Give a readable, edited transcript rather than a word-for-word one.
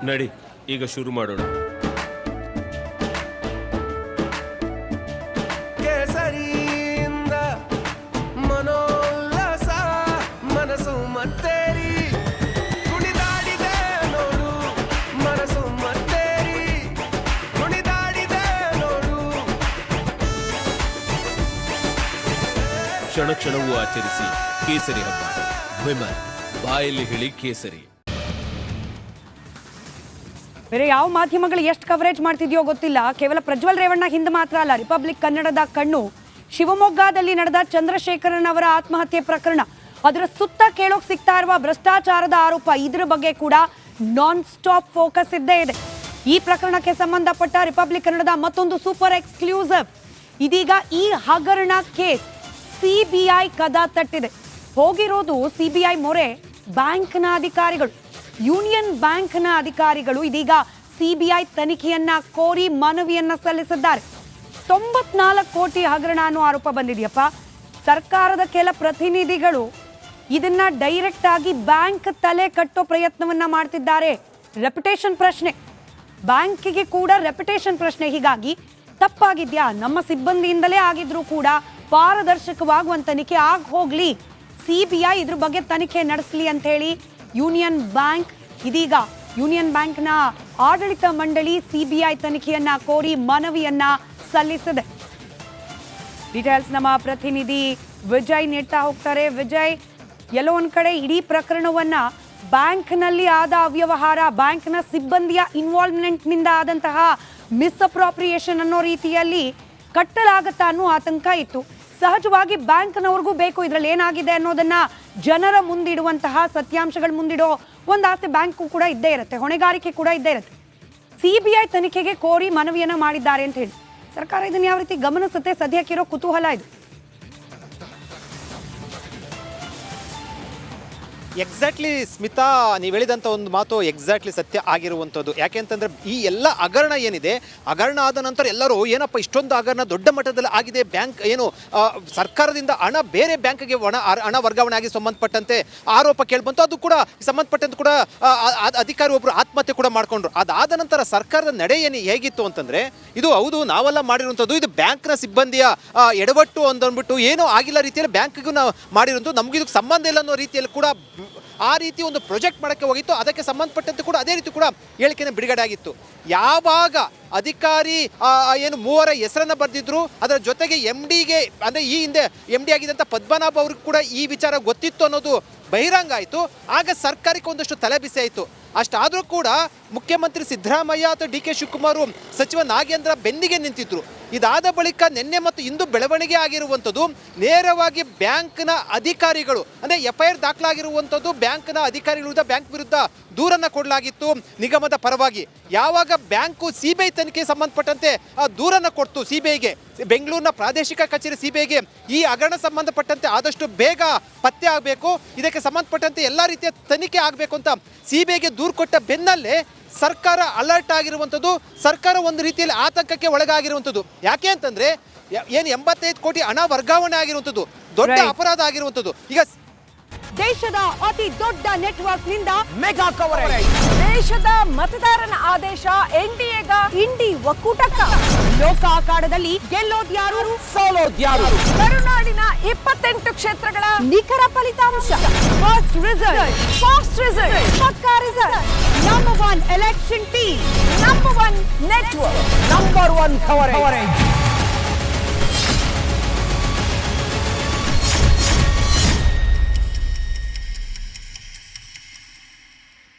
ನಡಿ ಈಗ ಶುರು ಮಾಡೋಣ. ಕೇಸರಿಯಿಂದ ಮನೋಲ್ಲಾಸ ಮನಸ್ಸು ಮತ್ತೇರಿ ಕುಣಿದಾಡಿದೆ ನೋಡು, ಮನಸ್ಸು ಮತ್ತೇರಿ ಕುಣಿದಾಡಿದೆ ನೋಡು. ಕ್ಷಣ ಕ್ಷಣವೂ ಆಚರಿಸಿ ಕೇಸರಿ ಹಬ್ಬ. ವಿಮಲ್ ಬಾಯಲ್ಲಿ ಹೇಳಿ ಕೇಸರಿ. ಬೇರೆ ಯಾವ ಮಾಧ್ಯಮಗಳು ಎಷ್ಟು ಕವರೇಜ್ ಮಾಡ್ತಿದ್ಯೋ ಗೊತ್ತಿಲ್ಲ. ಕೇವಲ ಪ್ರಜ್ವಲ್ ರೇವಣ್ಣ ಹಿಂದೆ ಮಾತ್ರ ಅಲ್ಲ, ರಿಪಬ್ಲಿಕ್ ಕನ್ನಡದ ಕಣ್ಣು ಶಿವಮೊಗ್ಗದಲ್ಲಿ ನಡೆದ ಚಂದ್ರಶೇಖರನ್ ಅವರ ಆತ್ಮಹತ್ಯೆ ಪ್ರಕರಣ, ಅದರ ಸುತ್ತ ಕೇಳೋಕ್ ಸಿಗ್ತಾ ಇರುವ ಭ್ರಷ್ಟಾಚಾರದ ಆರೋಪ, ಇದ್ರ ಬಗ್ಗೆ ಕೂಡ ನಾನ್ ಸ್ಟಾಪ್ ಫೋಕಸ್ ಇದ್ದೇ ಇದೆ. ಈ ಪ್ರಕರಣಕ್ಕೆ ಸಂಬಂಧಪಟ್ಟ ರಿಪಬ್ಲಿಕ್ ಕನ್ನಡದ ಮತ್ತೊಂದು ಸೂಪರ್ ಎಕ್ಸ್ಕ್ಲೂಸಿವ್. ಇದೀಗ ಈ ಹಗರಣ ಕೇಸ್ ಸಿಬಿಐ ಕದ ತಟ್ಟಿದೆ. ಹೋಗಿರೋದು ಸಿಬಿಐ ಮೊರೆ ಬ್ಯಾಂಕ್ನ ಅಧಿಕಾರಿಗಳು, ಯೂನಿಯನ್ ಬ್ಯಾಂಕ್ನ ಅಧಿಕಾರಿಗಳು ಇದೀಗ ಸಿಬಿಐ ತನಿಖೆಯನ್ನ ಕೋರಿ ಮನವಿಯನ್ನ ಸಲ್ಲಿಸಿದ್ದಾರೆ. 94 ಕೋಟಿ ಹಗರಣ ಅನ್ನೋ ಆರೋಪ ಬಂದಿದೆಯಪ್ಪ. ಸರ್ಕಾರದ ಕೆಲ ಪ್ರತಿನಿಧಿಗಳು ಇದನ್ನ ಡೈರೆಕ್ಟ್ ಆಗಿ ಬ್ಯಾಂಕ್ ತಲೆ ಕಟ್ಟೋ ಪ್ರಯತ್ನವನ್ನ ಮಾಡ್ತಿದ್ದಾರೆ. ರೆಪ್ಯುಟೇಷನ್ ಪ್ರಶ್ನೆ, ಬ್ಯಾಂಕಿಗೆ ಕೂಡ ರೆಪ್ಯುಟೇಷನ್ ಪ್ರಶ್ನೆ. ಹೀಗಾಗಿ ತಪ್ಪಾಗಿದ್ಯಾ, ನಮ್ಮ ಸಿಬ್ಬಂದಿಯಿಂದಲೇ ಆಗಿದ್ರೂ ಕೂಡ ಪಾರದರ್ಶಕವಾಗುವಂತ ತನಿಖೆ ಆಗಿ ಹೋಗ್ಲಿ, ಸಿಬಿಐ ಇದ್ರ ಬಗ್ಗೆ ತನಿಖೆ ನಡೆಸಲಿ ಅಂತ ಹೇಳಿ ಯೂನಿಯನ್ ಬ್ಯಾಂಕ್ ಇದೀಗ ಯೂನಿಯನ್ ಬ್ಯಾಂಕ್ನ ಆಡಳಿತ ಮಂಡಳಿ ಸಿಬಿಐ ತನಿಖೆಯನ್ನ ಕೋರಿ ಮನವಿಯನ್ನ ಸಲ್ಲಿಸಿದೆ. ಡೀಟೇಲ್ಸ್ ನಮ್ಮ ಪ್ರತಿನಿಧಿ ವಿಜಯ್ ನೀಡ್ತಾ ಹೋಗ್ತಾರೆ. ವಿಜಯ್, ಎಲ್ಲೋ ಒಂದ್ ಕಡೆ ಇಡೀ ಪ್ರಕರಣವನ್ನ ಬ್ಯಾಂಕ್ನಲ್ಲಿ ಆದ ಅವ್ಯವಹಾರ, ಬ್ಯಾಂಕ್ನ ಸಿಬ್ಬಂದಿಯ ಇನ್ವಾಲ್ವ್ಮೆಂಟ್ ನಿಂದ ಆದಂತಹ ಮಿಸ್ಅಪ್ರಾಪ್ರಿಯೇಷನ್ ಅನ್ನೋ ರೀತಿಯಲ್ಲಿ ಕಟ್ಟಲಾಗತ್ತಾ ಅನ್ನೋ ಆತಂಕ ಇತ್ತು. ಸಹಜವಾಗಿ ಬ್ಯಾಂಕ್ನವ್ರಿಗೂ ಬೇಕು ಇದರಲ್ಲಿ ಏನಾಗಿದೆ ಅನ್ನೋದನ್ನ ಜನರ ಮುಂದಿಡುವಂತಹ, ಸತ್ಯಾಂಶಗಳ ಮುಂದಿಡೋ ಒಂದು ಆಸೆ ಬ್ಯಾಂಕು ಕೂಡ ಇದ್ದೇ ಇರುತ್ತೆ, ಹೊಣೆಗಾರಿಕೆ ಕೂಡ ಇದ್ದೇ ಇರುತ್ತೆ. ಸಿಬಿಐ ತನಿಖೆಗೆ ಕೋರಿ ಮನವಿಯನ್ನ ಮಾಡಿದ್ದಾರೆ ಅಂತ ಹೇಳಿ ಸರ್ಕಾರ ಇದನ್ನ ಯಾವ ರೀತಿ ಗಮನಿಸುತ್ತೆ, ಸದ್ಯಕ್ಕಿರೋ ಕುತೂಹಲ ಇದು. ಎಕ್ಸಾಕ್ಟ್ಲಿ ಸ್ಮಿತಾ, ನೀವು ಹೇಳಿದಂಥ ಒಂದು ಮಾತು ಎಕ್ಸಾಕ್ಟ್ಲಿ ಸತ್ಯ ಆಗಿರುವಂಥದ್ದು. ಯಾಕೆ ಅಂತಂದರೆ ಈ ಎಲ್ಲ ಹಗರಣ ಏನಿದೆ, ಹಗರಣ ಆದ ನಂತರ ಎಲ್ಲರೂ ಏನಪ್ಪ ಇಷ್ಟೊಂದು ಹಗರಣ ದೊಡ್ಡ ಮಟ್ಟದಲ್ಲಿ ಆಗಿದೆ, ಬ್ಯಾಂಕ್ ಏನು ಸರ್ಕಾರದಿಂದ ಹಣ ಬೇರೆ ಬ್ಯಾಂಕ್ಗೆ ಹಣ ವರ್ಗಾವಣೆ ಆಗಿ ಸಂಬಂಧಪಟ್ಟಂತೆ ಆರೋಪ ಕೇಳಿಬಂತು. ಅದು ಕೂಡ ಸಂಬಂಧಪಟ್ಟಂತೆ ಕೂಡ ಅಧಿಕಾರಿ ಒಬ್ಬರು ಆತ್ಮಹತ್ಯೆ ಕೂಡ ಮಾಡಿಕೊಂಡ್ರು. ಅದಾದ ನಂತರ ಸರ್ಕಾರದ ನಡೆ ಏನು ಹೇಗಿತ್ತು ಅಂತಂದರೆ, ಇದು ಹೌದು ನಾವೆಲ್ಲ ಮಾಡಿರುವಂಥದ್ದು, ಇದು ಬ್ಯಾಂಕ್ನ ಸಿಬ್ಬಂದಿಯ ಎಡವಟ್ಟು ಅಂದ್ಬಿಟ್ಟು ಏನೋ ಆಗಿಲ್ಲ ರೀತಿಯಲ್ಲಿ ಬ್ಯಾಂಕ್ಗೂ ನಾವು ಮಾಡಿರುವಂಥದ್ದು, ನಮಗೂ ಇದಕ್ಕೆ ಸಂಬಂಧ ಇಲ್ಲ ಅನ್ನೋ ರೀತಿಯಲ್ಲಿ ಕೂಡ ಆ ರೀತಿ ಒಂದು ಪ್ರಾಜೆಕ್ಟ್ ಮಾಡೋಕ್ಕೆ ಹೋಗಿತ್ತು. ಅದಕ್ಕೆ ಸಂಬಂಧಪಟ್ಟಂತೆ ಕೂಡ ಅದೇ ರೀತಿ ಕೂಡ ಹೇಳಿಕೆನ ಬಿಡುಗಡೆ ಆಗಿತ್ತು. ಯಾವಾಗ ಅಧಿಕಾರಿ ಏನು 3 ಹೆಸರನ್ನು ಬರೆದಿದ್ರು, ಅದರ ಜೊತೆಗೆ MDಗೆ ಅಂದರೆ ಈ ಹಿಂದೆ MD ಆಗಿದ್ದಂಥ ಪದ್ಮನಾಭ ಅವ್ರಿಗೆ ಕೂಡ ಈ ವಿಚಾರ ಗೊತ್ತಿತ್ತು ಅನ್ನೋದು ಬಹಿರಂಗ ಆಯಿತು. ಆಗ ಸರ್ಕಾರಕ್ಕೆ ಒಂದಷ್ಟು ತಲೆಬಿಸಿ ಆಯಿತು. ಅಷ್ಟಾದರೂ ಕೂಡ ಮುಖ್ಯಮಂತ್ರಿ ಸಿದ್ದರಾಮಯ್ಯ ಅಥವಾ DK ಶಿವಕುಮಾರ್, ಸಚಿವ ನಾಗೇಂದ್ರ ಬೆನ್ನಿಗೆ ನಿಂತಿದ್ರು. ಇದಾದ ಬಳಿಕ ನಿನ್ನೆ ಮತ್ತು ಇಂದು ಬೆಳವಣಿಗೆ ಆಗಿರುವಂಥದ್ದು, ನೇರವಾಗಿ ಬ್ಯಾಂಕ್ನ ಅಧಿಕಾರಿಗಳು ಅಂದರೆ FIR ದಾಖಲಾಗಿರುವಂಥದ್ದು, ಬ್ಯಾಂಕ್ನ ಅಧಿಕಾರಿಗಳ ಬ್ಯಾಂಕ್ ವಿರುದ್ಧ ದೂರನ್ನು ಕೊಡಲಾಗಿತ್ತು ನಿಗಮದ ಪರವಾಗಿ. ಯಾವಾಗ ಬ್ಯಾಂಕು ಸಿಬಿಐ ತನಿಖೆಗೆ ಸಂಬಂಧಪಟ್ಟಂತೆ ಆ ದೂರನ್ನು ಕೊಡ್ತು ಸಿಬಿಐಗೆ, ಬೆಂಗಳೂರಿನ ಪ್ರಾದೇಶಿಕ ಕಚೇರಿ ಸಿಬಿಐಗೆ, ಈ ಹಗರಣ ಸಂಬಂಧಪಟ್ಟಂತೆ ಆದಷ್ಟು ಬೇಗ ಪತ್ತೆ ಆಗಬೇಕು, ಇದಕ್ಕೆ ಸಂಬಂಧಪಟ್ಟಂತೆ ಎಲ್ಲ ರೀತಿಯ ತನಿಖೆ ಆಗಬೇಕು ಅಂತ ಸಿಬಿಐಗೆ ದೂರು ಕೊಟ್ಟ ಬೆನ್ನಲ್ಲೇ ಸರ್ಕಾರ ಅಲರ್ಟ್ ಆಗಿರುವಂಥದ್ದು, ಸರ್ಕಾರ ಒಂದು ರೀತಿಯಲ್ಲಿ ಆತಂಕಕ್ಕೆ ಒಳಗಾಗಿರುವಂಥದ್ದು. ಯಾಕೆ ಅಂತಂದರೆ ಏನು 85 ಕೋಟಿ ಹಣ ವರ್ಗಾವಣೆ ಆಗಿರುವಂಥದ್ದು ದೊಡ್ಡ ಅಪರಾಧ ಆಗಿರುವಂಥದ್ದು. ಈಗ ದೇಶದ ಅತಿ ದೊಡ್ಡ ನೆಟ್ವರ್ಕ್ ನಿಂದ ಮೆಗಾ ಕವರೇಜ್, ದೇಶದ ಮತದಾರನ ಆದೇಶ NDAಗ ಇಂಡಿ ಒಕ್ಕೂಟಕ್ಕ, ಲೋಕ ಅಖಾಡದಲ್ಲಿ ಗೆಲ್ಲೋದ್ಯಾರು ಸೋಲೋದ್ಯಾರು, ಕರುನಾಡಿನ 28 ಕ್ಷೇತ್ರಗಳ ನಿಖರ ಫಲಿತಾಂಶ, ಫಾಸ್ಟ್ ರಿಸಲ್ಟ್, ಪಕ್ಕಾ result, number 1 election team, number 1 network, number 1 coverage.